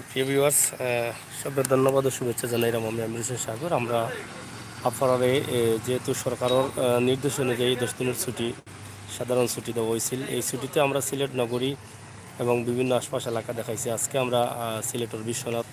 প্রিয় ভিউয়ার্স, সবের ধন্যবাদ ও শুভেচ্ছা জানাইলাম। আমি আমির হোসেন সাগর। আমরা আপনারে যেহেতু সরকারের নির্দেশ অনুযায়ী 10 দিনের ছুটি, সাধারণ ছুটি দেওয়া হয়েছিল, এই ছুটিতে আমরা সিলেট নগরী এবং বিভিন্ন আশপাশ এলাকা দেখাইছি। আজকে আমরা সিলেটের বিশ্বনাথ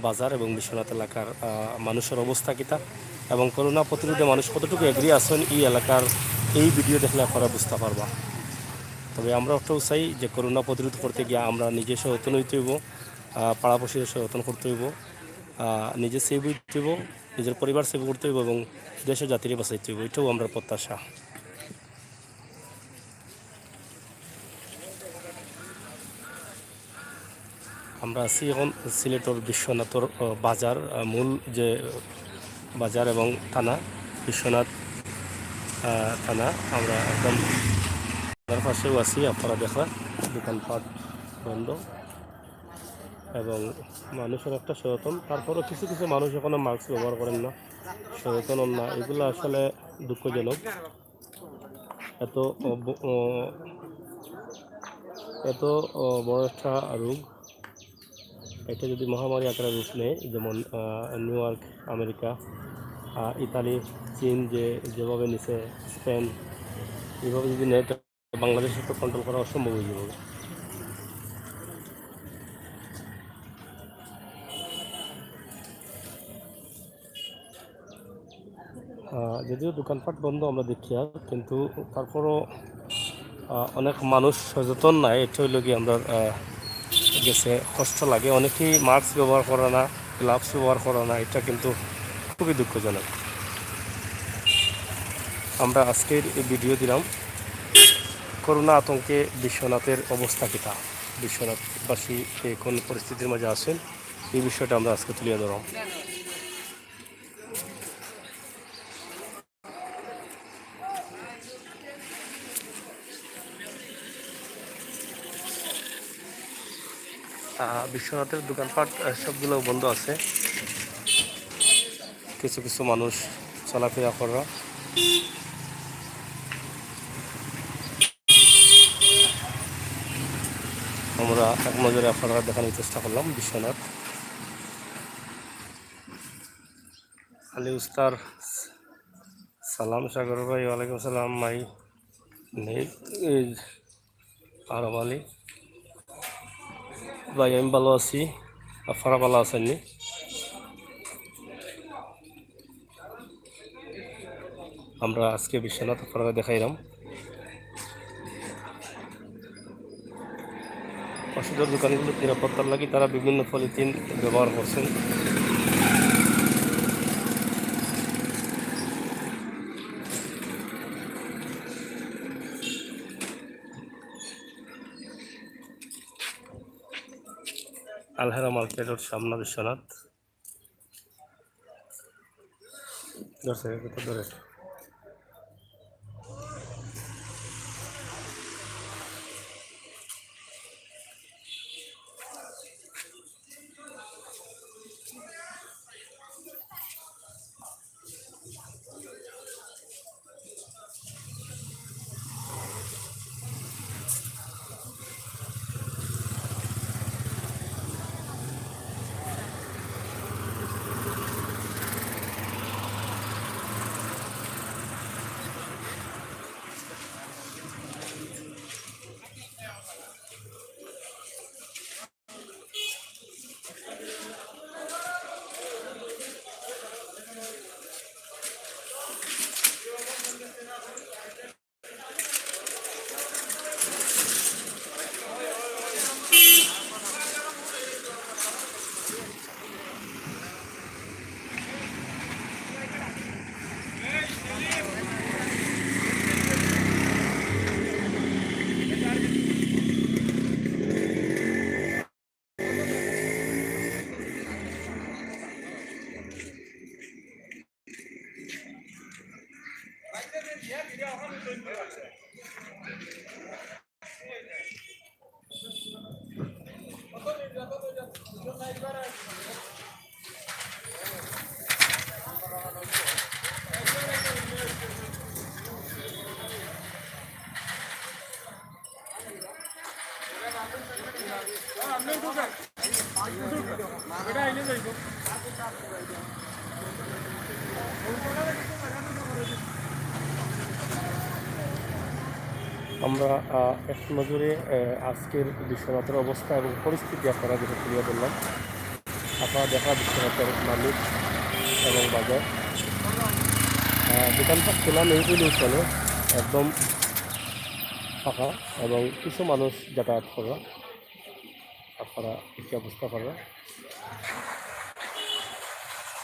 বাজার এবং বিশ্বনাথ এলাকার মানুষের অবস্থা কিতা এবং করোনা প্রতিরোধে মানুষ কতটুকু এগিয়ে আছেন এই এলাকার এই ভিডিও দেখলে আপনারা বুঝতে পারবা। তবে আমরা একটাও চাই যে করোনা প্রতিরোধ করতে গিয়ে আমরা নিজে সচেতন হইতে হইব, পাড়াপড়শিদের সচেতন করতে হইব, নিজে সেভ হইতে হইব, নিজের পরিবার সেভ করতে হইব এবং দেশের জাতিরে বাঁচাইতে হইব। এটাও আমরা প্রত্যাশা। আমরা আছি এখন সিলেটের বিশ্বনাথর বাজার, মূল যে বাজার এবং থানা বিশ্বনাথ থানা। আমরা একদম তার পাশেও আছি। আপনারা দেখা দোকানপাট বন্ধ এবং মানুষের একটা সচেতন। তারপরও কিছু কিছু মানুষ এখনো মাস্ক ব্যবহার করেন না, সচেতন না। এগুলো আসলে দুঃখজনক। এত এত বড় একটা রোগ, এটা যদি মহামারী আকারে রূপ নেয়, যেমন নিউ ইয়র্ক, আমেরিকা, ইতালি, চীন যেভাবে নিছে, স্পেন, এইভাবে যদি নেয় বাংলাদেশে তো কন্ট্রোল করা অসম্ভব হয়ে যাবে। যদিও দোকানপাট বন্ধ আমরা দেখি, আর কিন্তু তারপরও অনেক মানুষ সচেতন নাই। এটা হইল কি আমরা গেছে কষ্ট লাগে। অনেকেই মাস্ক ব্যবহার করে না, গ্লাভস ব্যবহার করে না। এটা কিন্তু খুবই দুঃখজনক। আমরা আজকের এই ভিডিও দিলাম করোনা আতঙ্কে বিশ্বনাথের অবস্থা কিতা, বিশ্বনাথবাসী কোন পরিস্থিতির মাঝে আছেন, এই বিষয়টা আমরা আজকে তুলে ধরলাম। বিশ্বনাথের দোকানপাট সবগুলো বন্ধ আছে। কিছু কিছু মানুষ চলাফেরা করা। আমরা এক নজরে আপনারা দেখানোর চেষ্টা করলাম বিশ্বনাথ। আলী উস্তার সালাম, সাগর ভাই ওয়ালাইকুম সালাম। মাই নেই আরব আলী ভাই, আমি ভালো আছি, আপনারা ভালো আছেননি? আমরা আজকে বিশ্বনাথ আপনারা দেখাইলাম। ওষুধের দোকানগুলো নিরাপত্তার লাগি তারা বিভিন্ন পলিথিন ব্যবহার করছেন। আলহেরা মার্কেটের সামনে বিশ্বনাথ। ধরে আমরা এক নজরে আজকের বিশ্বনাথের অবস্থা এবং পরিস্থিতি আপনারা যেটা তুলে ধরলাম। আপনারা দেখা বিশ্বনাথের মালিক এবং বাজার দোকানপাট খোলা নেই বলেও চলে, একদম ফাঁকা এবং কিছু মানুষ যাতায়াত করে। আপনারা একটি অবস্থা করে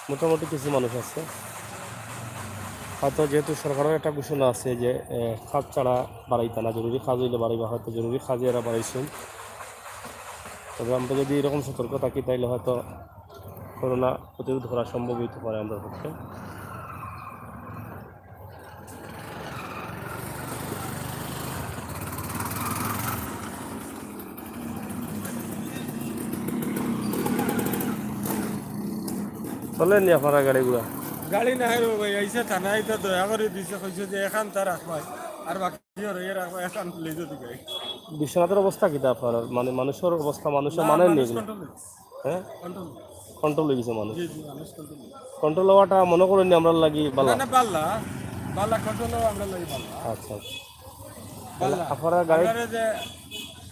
মোটামুটি কিছু মানুষ আছে। হয়তো যেহেতু সরকারের একটা ঘোষণা আছে যে খাদ ছাড়া বাড়াইতে না, জরুরি কাজ হইলে বাড়াইবা, হয়তো জরুরি কাজে এরা বাড়াইছেন। তবে আমরা যদি এরকম সতর্ক থাকি তাইলে হয়তো করোনা প্রতিরোধ করা সম্ভব হইতে পারে আমাদের পক্ষে। চলেন নি আপনারা গাড়িগুলা? গাড়ি নাই রে ভাই, আইসে থানায় তো দয়া করে দিছে, কইছে যে এখান তার রাখবাই আর বাকি আর এ রাখবাই, এখান লই যদি গাই বিশ্বনাথের অবস্থা কিটা আপনার? মানে মানুষের অবস্থা, মানুষের মানেন নি এগুলো? হ্যাঁ, কন্ট্রোল কন্ট্রোল হয়ে গেছে মানুষ। জি জি, মানুষ কন্ট্রোল কন্ট্রোল হওয়াটা মনে করেন নি আমরা লাগি বালা? না বাল্লা বাল্লা কন্ট্রোল আমরা লই বাল্লা আচ্ছা আচ্ছা। বাল্লা আপনারা গাড়ি আপনারা যে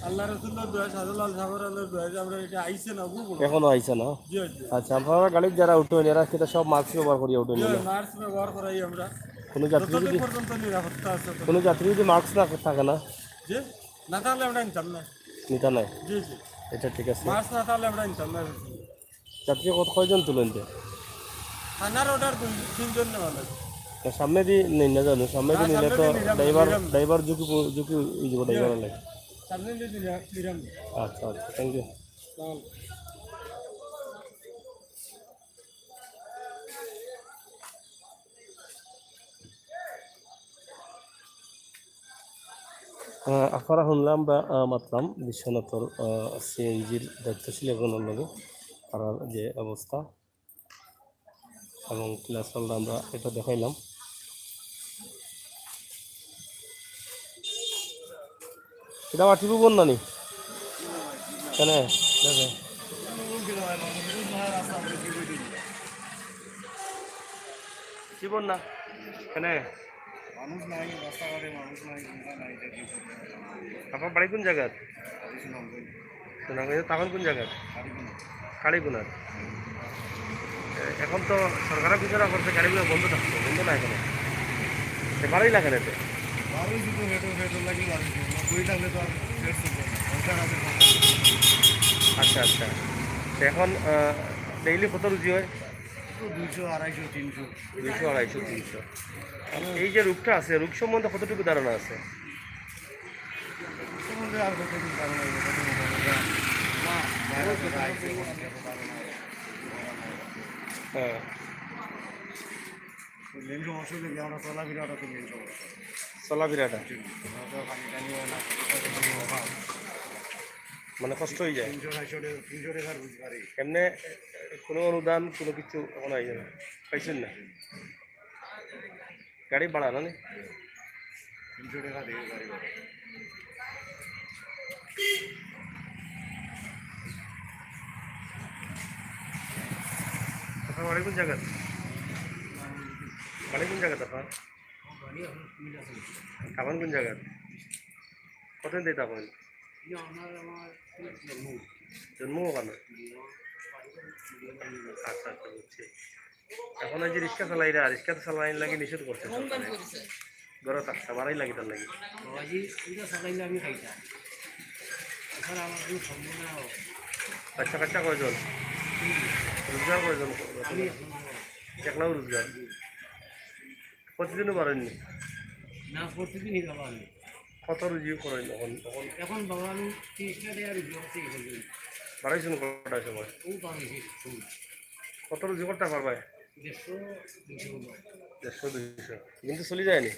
আল্লাহ রাসূলের দোয়া, সাদুল্লাহ সাহাবাদের দোয়া যে আমরা এটা আইছে না বুঝো। এখনো আইছে না? জি জি, আচ্ছা, আপনারা গাড়ির যারা উঠেন এরা কিন্তু সব মাস্ক ব্যবহার করিয়া উঠেন? মার্চ ব্যবহার করাই আমরা, কোনো যাত্রী যতদিন যদি পর্যন্ত নিরাপত্তা আছে। কোনো যাত্রী যদি মাস্ক না থাকে না, জি, না তাহলে আমরা নিতাম না। নিতা নাই? জি জি, এটা ঠিক আছে। মার্চ না তাহলে আমরা নিতাম না। যাত্রী কয়জন তুলেন যে? থানার অর্ডার 3 জন নেওয়া লাগে। সামনে দিয়ে নেই না জানো? সামনে দিয়ে নিলে তো ড্রাইভার ঝুঁকি ঝুঁকি ড্রাইভার লাগে। সামনে দিয়ে দিলাম। আচ্ছা আচ্ছা, থ্যাংক ইউ। আপনারা শুনলাম বা মাতলাম বিশ্বনাথর সিএনজির দায়িত্বশীল একজনের লগে তার যে অবস্থা এবং ক্লাস আমরা এটা দেখাইলাম। এটা আমার টিপু বল নানি কেন দেখে কি বল না কেন মানুষ নাই, রাস্তাঘাটে মানুষ নাই, নাই। আপনার বাড়ি কোন জায়গার? তখন কোন জায়গার? কালীগুনার। এখন তো সরকারের বিচারা করছে গাড়িগুলো বন্ধ থাকছে, বন্ধ না এখানে বাড়াই লাগে না এতে। আচ্ছা আচ্ছা, এখন ডেইলি কত রুজি হয়? 200, 250, 300। 200, 250, 300। এই যে রোগটা আছে, রোগ সম্বন্ধে কতটুকু ধারণা আছে? আর কতদিন ধারণা হ্যাঁ, মেন সমস্যা হলে আমরা চলাফেরাটা তো মেন সমস্যা। চলাফেরাটা পানি টানি হয় না, মানে কষ্ট হয়ে যায়। 300 টাকার রোজগারি। এমনি কোনো অনুদান কোনো কিছু এখন আই না, পাইছেন না? গাড়ি ভাড়া না 300 টাকা দিয়ে গাড়ি ভাড়া। আপনার বাড়ি কোন জায়গা? বাড়ি কোন জায়গাতে আপনার? তখন কোন জায়গা? কতদিন দিয়ে তখন জন্ম ওখানে? আচ্ছা আচ্ছা, বুঝছি। এখন এই যে রিক্সা চালাইরা, রিক্সা চালাই লাগে নিষেধ করছে ঘরে থাকছে, বাড়াই লাগে তার লাগে। বাচ্চা কাচ্চা কয়জন? রোজগার কয়জন? একলাও রোজগার? প্রতিদিনও বাড়েননি? না, প্রতিদিনই বাবা আমি কত রুজি করেন তখন? তখন এখন বাবা আমি 30টা টাকা রুজি করতে গেছি। বাড়াইছেন কটার সময়? ও পাবেছি কত রুজি করতে পারবে? 150, 200। 150, 200 কিন্তু চলে যায়নি?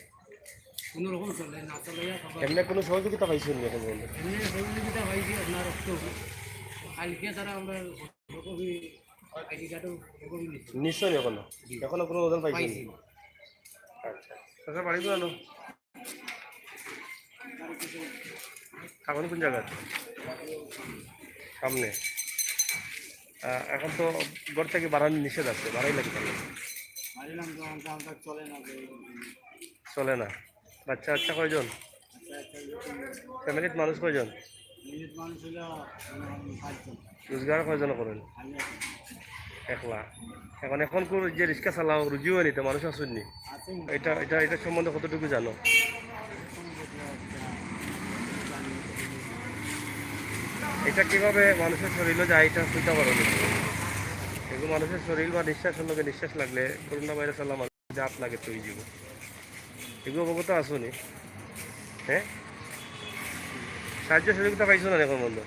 কোনো রকম চলে না, চলে এমনি কোনো সহযোগিতা পাইছেন নি এখন পর্যন্ত? এমনি সহযোগিতা পাইছি আপনার রক্ত। কালকে তারা আমরা ফটোকপি আইডি কার্ডও ফটোকপি নিচ্ছি। নিশ্চয়ই এখনো কোনো অনুদান পাইছেন? পাইছি। আচ্ছা আচ্ছা, বাড়ি কোন এখন কোন জায়গা? সামনে এখন তো ঘর থেকে বাড়ানো নিষেধ আছে, বাড়াই লাগে তাহলে মারিলাম তো আমরা চলে না যে চলে না। বাচ্চা বাচ্চা কয়জন, ফ্যামিলির মানুষ কয়জন, মিনিট মানুষ হইল 5 জন। রোজগার কয়জন করেন? আমি একলা। এখন এখন যে রিক্সা চালাও রুজিও নিতে মানুষ আসেননি, আছি এটা এটা এটা সম্বন্ধে কতটুকু জানো? এটা কিভাবে মানুষের শরীরে যায় এটা চিন্তা করো নি? এগুলো মানুষের শরীর বা নিঃশ্বাসের লগে নিঃশ্বাস লাগলে করোনা ভাইরাস আল্লাহ মানুষের হাত লাগে তৈরি যাব, এগুলো অবগত আসুনি? হ্যাঁ, সাহায্য সহযোগিতা পাইছো না এখন বন্ধু?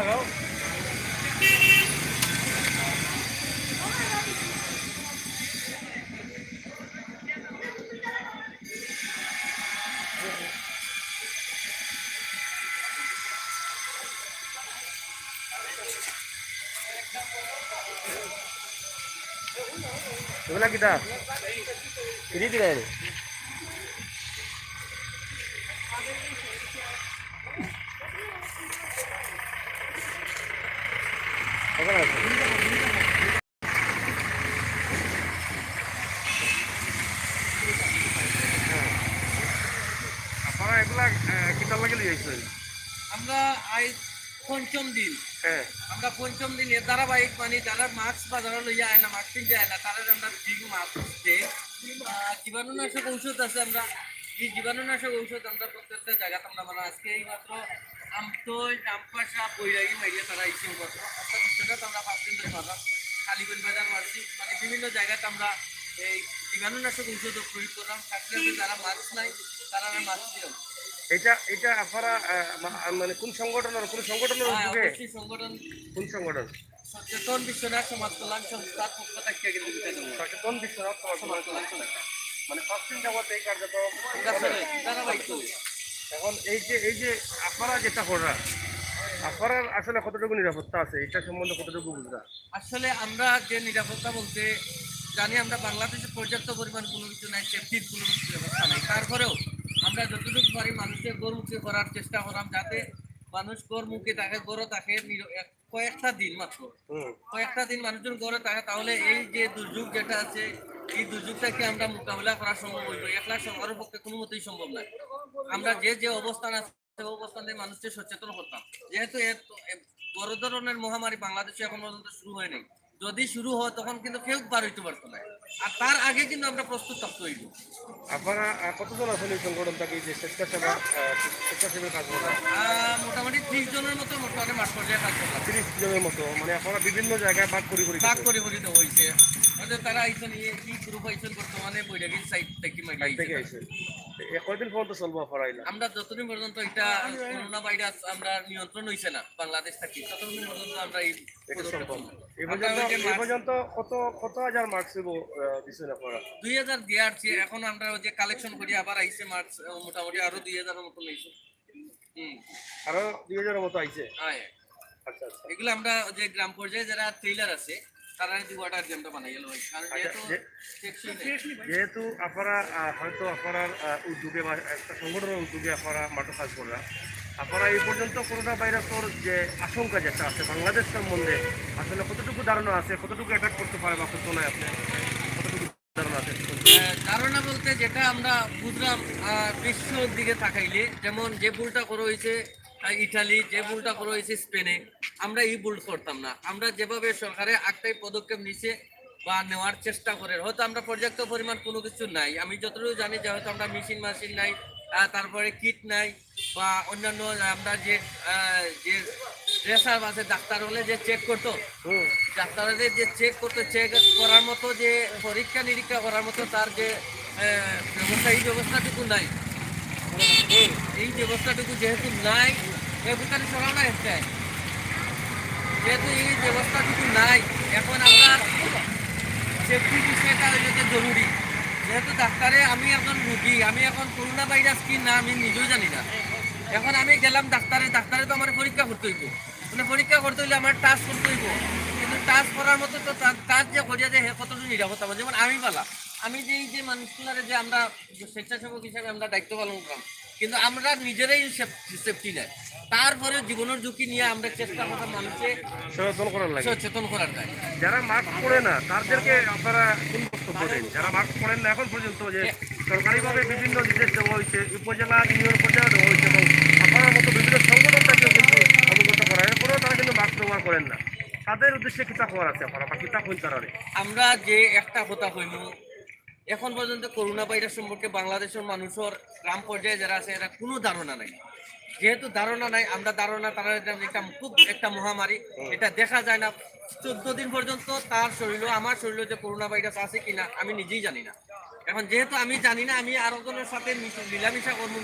লাগাও এগুলা কিটা ফ্রি দিলাই রে? কখন আছে? আপনারা এগুলা কিতার লাগে লিয়ে আইছেন? আমরা আজ পঞ্চম দিন, হ্যাঁ, আমরা পঞ্চম দিন এর ধারাবাহিক মানে যারা মাস্ক বা যারা লইয়া আয় না মাস্ক কিনতে আয় না তারা আমরা ঠিক মাস্ক দেই। জীবাণুনাশক ঔষধ আছে, আমরা এই জীবাণুনাশক ঔষধ আমরা প্রত্যেকটা জায়গাতে আমরা মানে আজকে এই মাত্র আমতোই রামপাশা বৈরাগী মাইরিয়া তারা আইসি মাত্র অর্থাৎ সেটা আমরা 5 দিন ধরে মারলাম। কালীগঞ্জ বাজার মারছি, মানে বিভিন্ন জায়গাতে আমরা এই জীবাণুনাশক ঔষধ প্রয়োগ করলাম। সাথে সাথে যারা মাস্ক নাই তারা মাস্ক দিলাম। এটা এটা আপনারা মানে কোন সংগঠনের উদ্যোগে? অবশ্যই সংগঠন কোন সংগঠন? সচেতন বিশ্বনাথ সমাজ কল্যাণ সংস্থার পক্ষ থেকে কিন্তু দিতে দেবো। সচেতন বিশ্বনাথ সমাজ কল্যাণ সংস্থা মানে 5 দিন যাবত এই কার্যত আমরা চলে ধারাবাহিক চলে। এখন এই যে আপনারা যেটা করা, আপনারা আসলে কতটুকু নিরাপত্তা আছে এটা সম্বন্ধে কতটুকু বুঝরা? আসলে আমরা যে নিরাপত্তা বলতে জানি, আমরা বাংলাদেশে পর্যাপ্ত পরিমাণ কোনো কিছু নাই, সেফটির কোনো কিছু ব্যবস্থা নাই। তারপরেও আমরা যতটুকু পারি মানুষকে গরমুখী করার চেষ্টা করলাম, যাতে মানুষ গরমুখী থাকে, গড়ে থাকে কয়েকটা দিন মাত্র, কয়েকটা দিন মানুষজন গড়ে থাকে, তাহলে এই যে দুর্যোগ যেটা আছে এই দুর্যোগটাকে আমরা মোকাবিলা করা সম্ভব হইব। একলা সবার পক্ষে কোনো মতেই সম্ভব নয়। আমরা যে যে অবস্থান আছে সেই অবস্থানে মানুষকে সচেতন করতাম, যেহেতু বড় ধরনের মহামারী বাংলাদেশে এখন পর্যন্ত শুরু হয়নি। যদি শুরু হয় তখন কিন্তু কেউ বার হইতে পারতো না, আর তার আগে কিন্তু আমরা প্রস্তুত থাকতে হইব। আপনারা কতজন আছেন এই সংগঠন থেকে যে স্বেচ্ছাসেবী কাজ করা? মোটামুটি 30 জনের মতো মোটামুটি মাঠ পর্যায়ে কাজ করলাম। 30 জনের মতো, মানে আপনারা বিভিন্ন জায়গায় ভাগ করে ভাগ করে করে দেওয়া হয়েছে। হয়তো তারা আইসেন কি গ্রুপ আইসেন বর্তমানে বৈরাগীর সাইড থেকে থেকে আইছে। কয়দিন পর্যন্ত চলবো আপনারা? আমরা যতদিন পর্যন্ত এটা করোনা ভাইরাস আমরা নিয়ন্ত্রণ হইছে না বাংলাদেশ থেকে, ততদিন পর্যন্ত আমরা এই এই পর্যন্ত কত হাজার মার্কস দিচ্ছেন আপনারা? 2000 দিয়ে আসছি। এখন আমরা যে কালেকশন করি আবার আইসে মার্কস মোটামুটি আরো 2000 এর মতো লইছে। আরো 2000 মতো আইছে। হ্যাঁ, আচ্ছা আচ্ছা। এগুলো আমরা যে গ্রাম পর্যায়ে যারা ট্রেইলার আছে তারা যদি ওয়াটার গেমটা বানাই গেল, কারণ যেহেতু আপনারা হয়তো আপনার উদ্যোগে বা একটা সংগঠনের উদ্যোগে আপনারা মাঠে কাজ করা, আপনারা এই পর্যন্ত করোনা ভাইরাসের যে আশঙ্কা যেটা আছে বাংলাদেশ সম্বন্ধে আসলে কতটুকু ধারণা আছে, কতটুকু এফেক্ট করতে পারে বা করতে নয়, আপনি কতটুকু ধারণা আছে? ধারণা বলতে যেটা আমরা বুঝলাম বিশ্বর দিকে তাকাইলে, যেমন যে ভুলটা করা হয়েছে ইটালি, যে ভুলটা করা হয়েছে স্পেনে, আমরা এই ভুল করতাম না। আমরা যেভাবে সরকারের একটাই পদক্ষেপ নিছে বা নেওয়ার চেষ্টা করে, হয়তো আমরা পর্যাপ্ত পরিমাণ কোনো কিছু নাই, আমি যতটুকু জানি যে হয়তো আমরা মেশিন নাই, তারপরে কিট নাই বা অন্যান্য আমরা যে যে ড্রেসার আছে ডাক্তার হলে যে চেক করতো, ডাক্তার হলে যে চেক করতো, চেক করার মতো যে পরীক্ষা নিরীক্ষা করার মতো তার যে ব্যবস্থা, এই ব্যবস্থাটুকু নাই। এই ব্যবস্থাটুকু যেহেতু নাই, এখানে সরাও না একটাই, যেহেতু এই ব্যবস্থাটুকু নাই, এখন আমরা সেফটি বিষয়টা হইল যে জরুরি। যেহেতু ডাক্তারে, আমি এখন রুগী, আমি এখন করোনা ভাইরাস কি না আমি নিজেও জানি না। এখন আমি গেলাম ডাক্তারে তো আমার পরীক্ষা করতে হইব, মানে পরীক্ষা করতে হইলে আমার টাচ করতে হইব, কিন্তু টাচ করার মতো তো টাচ যে করিয়া যে কতটুকু নিরাপত্তা পাবো। যেমন আমি বলা, আমি যে এই যে মানুষগুলারে যে আমরা স্বেচ্ছাসেবক হিসাবে আমরা দায়িত্ব পালন করলাম, কিন্তু আমরা নিজেরাই সেফটি নেয়, তারপরে জীবনের ঝুঁকি নিয়ে আমরা চেষ্টা করতাম মানুষকে সচেতন করার লাগে। সচেতন করার যায়। যারা মাস্ক পরে না তাদেরকে আপনারা কোন বক্তব্য দেন? যারা মাস্ক পরেন না এখন পর্যন্ত, যে সরকারিভাবে বিভিন্ন নির্দেশ দেওয়া হয়েছে, উপজেলা ইউনিয়ন পর্যায়ে দেওয়া হয়েছে, এবং আপনার মতো বিভিন্ন সংগঠনটাকেও কিন্তু অবগত করা, এরপরেও তারা কিন্তু মাস্ক ব্যবহার করেন না। তাদের উদ্দেশ্যে কিতাব হওয়ার আছে আপনারা, বা কিতাব হইতে পারে। আমরা যে একটা কথা হইল, এখন পর্যন্ত করোনা ভাইরাস সম্পর্কে বাংলাদেশের মানুষের গ্রাম পর্যায়ে যারা আছে এরা কোনো ধারণা নাই। যেহেতু ধারণা নাই, আমরা ধারণা তারা এটা খুব একটা মহামারী, এটা দেখা যায় না। 14 দিন পর্যন্ত তার শরীরে, আমার শরীরে যে করোনা ভাইরাস আছে কিনা আমি নিজেই জানি না। এখন যেহেতু আমি জানি না, আমি আরো জনের সাথে মিলামিশা করবো,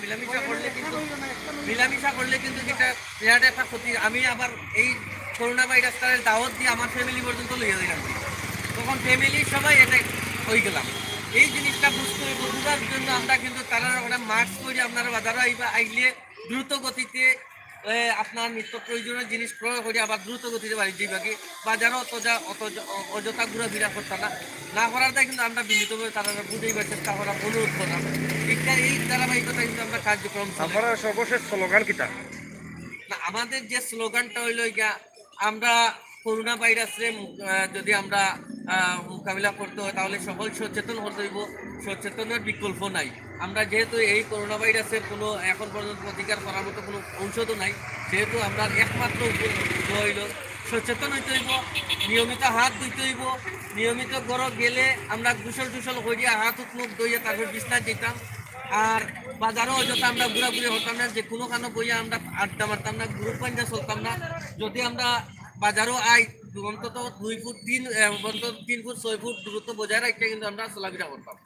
মিলামিশা করলে কিন্তু এটা বিরাট একটা ক্ষতি। আমি আবার এই করোনা ভাইরাসটার দাওয়াত দিয়ে আমার ফ্যামিলি পর্যন্ত লইয়া দিলাম, তখন ফ্যামিলি সবাই এটা হয়ে গেলাম। এই জিনিসটা বোঝার জন্য আমরা কিন্তু তারা ওটা মাস্ক করে আপনারা বাজারে আইলে দ্রুত গতিতে আপনার নিত্য প্রয়োজনীয় জিনিস ক্রয় করে আবার দ্রুত গতিতে বাড়ি যাইবাকে, বাজারও অযথা ঘোরাফেরা করতাম না করার দায় কিন্তু আমরা বিনীতভাবে তারা বুঝাইবার চেষ্টা করা, অনুরোধ করলাম। এই ধারাবাহিকতা কিন্তু আমরা কার্যক্রম আপনারা সর্বশেষ স্লোগান কিতা? না, আমাদের যে স্লোগানটা হইল গিয়া, আমরা করোনা ভাইরাসে যদি আমরা মোকাবিলা করতে হয় তাহলে সকল সচেতন হতে হইব, সচেতনের বিকল্প নাই। আমরা যেহেতু এই করোনা ভাইরাসের কোনো এখন পর্যন্ত প্রতিকার করার মতো কোনো ঔষধও নাই, যেহেতু আমরা একমাত্র হইল সচেতন হইতে হইব, নিয়মিত হাত ধুইতে হইব, নিয়মিত ঘর গেলে আমরা গুসল করিয়া হাত মুখ ধুইয়া তারপর বিছনায় যেতাম। আর বাজারও অযথা আমরা ঘোরাঘুরি হতাম না, যে কোনো কানো বইয়া আমরা আড্ডা মারতাম না, গ্রুপ পাঞ্জা চলতাম না। যদি আমরা বাজারও আই অন্তত 2 ফুট 3 ফুট 6 ফুট দূরত্ব বজায় রাখতে কিন্তু আমরা চলাফেরা করতাম।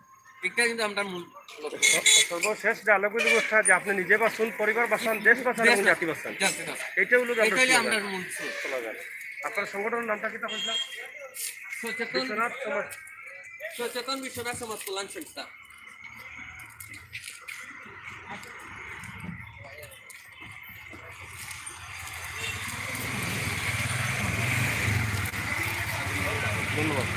এটা কিন্তু আমরা মূল লক্ষ্য। সর্বশেষ যে আলোকিত অবস্থা, যে আপনি নিজে বাঁচুন, পরিবার বাঁচান, দেশ বাঁচান এবং জাতি বাঁচান, এটা হলো আমরা মূল স্লোগান। আপনার সংগঠনের নামটা কিতা কইছিলাম? সচেতন বিশ্বনাথ সমাজ কল্যাণ সংস্থা। ধন্যবাদ।